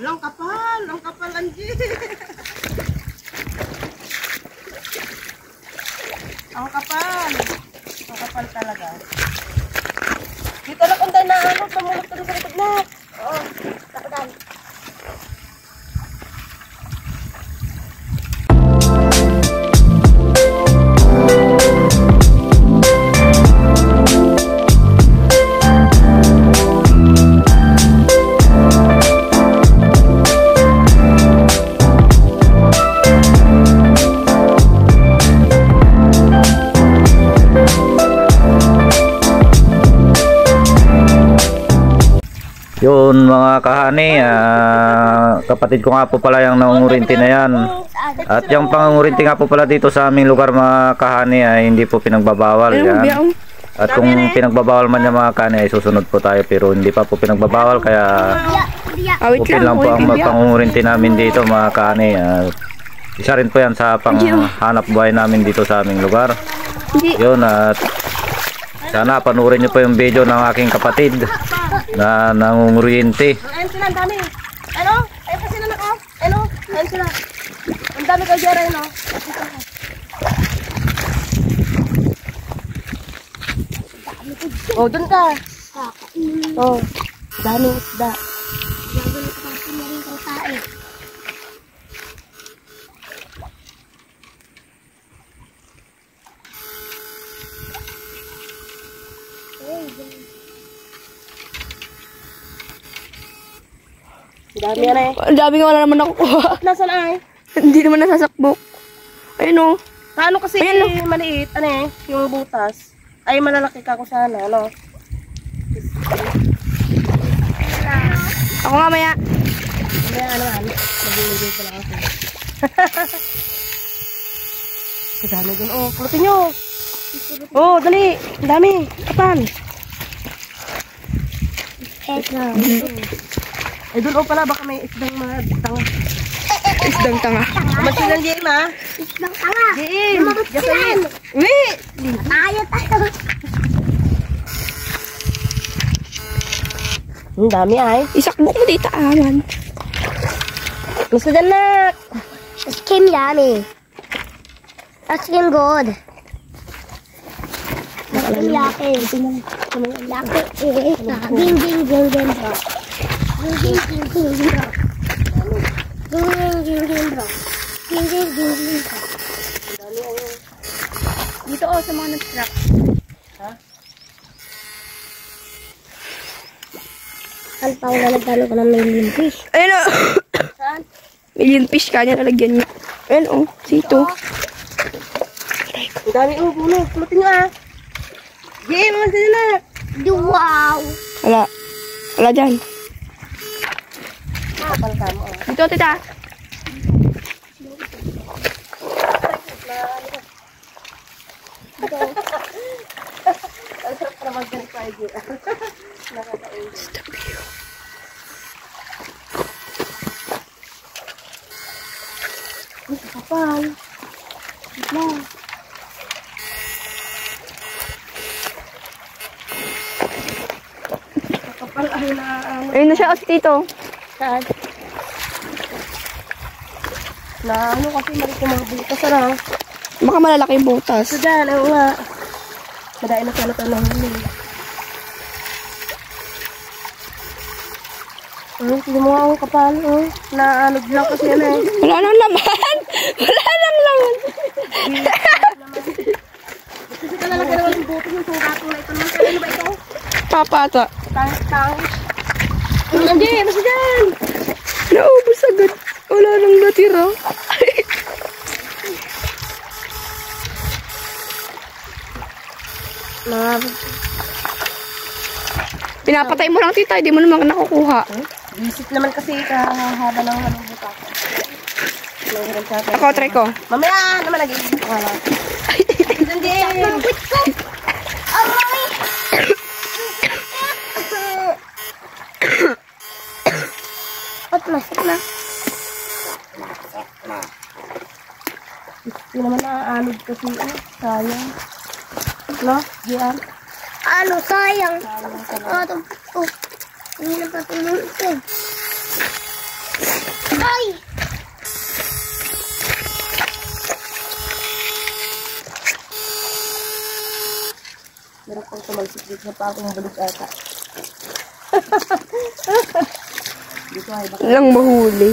Ang kapal, Angie. Ang kapal talaga. Dito na kung tayo na ano, tumulog ka sa likod na. Oo, tapadan. Yun mga kahani, kapatid ko nga po pala yung nangungurinti na yan. At yung pangungurinti nga po pala dito sa aming lugar mga kahani ay hindi po pinagbabawal yan. At kung pinagbabawal man yung mga kahani ay susunod po tayo, pero hindi pa po pinagbabawal, kaya open lang po ang pangungurinti namin dito mga kahani. Isa rin po yan sa panghanap buhay namin dito sa aming lugar. Yun, at sana panurin nyo po yung video ng aking kapatid na nangunguryente. Ayun sila, ang dami. Ano? Ayun pa sila naka. Ano? Ayun sila. Ang dami ko dyan, ano? Oh, dun ka. Oh, daming isda. Dami yan eh. Ang dami nga wala naman nakukuha. Nasaan ay? Hindi naman nasasakbok. Ayun o. Paano kasi maliit, ano eh, yung butas. Ay malalaki ka ko sana, ano? Ako nga maya. Maya ano, mag-iigay ko lang ako. Kadami dun, oh, pulutin nyo. Oh, dali, ang dami. Kapan? Eh, doon o pala, baka may isdang mga tanga. Isdang tanga. Masin ng Jim, ha? Isdang tanga. Jim! Jasayin! Uwi! Tayo. Ang dami, ay. Isakbok mo dito, aman. Gusto dyan, nak. It came yummy. That came good. That came yummy. Yummy. Ding, ding, ding, ding, bro. Ding, ding, ding, ding, bro. Ding, ding, ding, ding, bro. Ding, ding, ding, ding, bro. Dito o, sa mga nag-truck. Ha? Ang pang nalagdalo ko ng million fish. Ayun o. Saan? Million fish kanya nalagyan niya. Ayun o, dito. Ang dami, oh, puno. Pulutin nyo, ah. Jim, masin dyan, nak. Wow. Wala. Wala dyan. Kapal ka mo, ah. Dito, tita. Ang sarap na mag-ganit tayo, Jim. Nakakain. Ay, kapal. Wala. Kapal ay na ano. Ayun na siya, dito. Saan? Na ano kasi mali ko mga butas na. Baka malalaki yung butas. So dyan, ano nga. Madain na sana ito ng huli. Hindi mo nga ang kapal, oh. Naanog lang kasi yan eh. Wala nang laman. Wala nang laman. Kasi talalagyan naman yung butas yung sugatong na ito naman. Ano ba ito? Papata. Tang. Andiyan, nasa dyan. Naubos agad. Wala nang natira. Pinapatay mo lang, tita. Hindi mo naman nakukuha. Visit naman kasi kahahaba ng halong butas. Ako, try ko. Mamaya naman nag-iisip ko na. Andiyan. Masik na. Hindi naman naaalog kasi, sayang. No, Gian? Ano, sayang. Hindi na pa tumulong ito. Ay! Meron pang tumalsik dito na pa akong bulog ata. Dito ay baka Lang mahuli.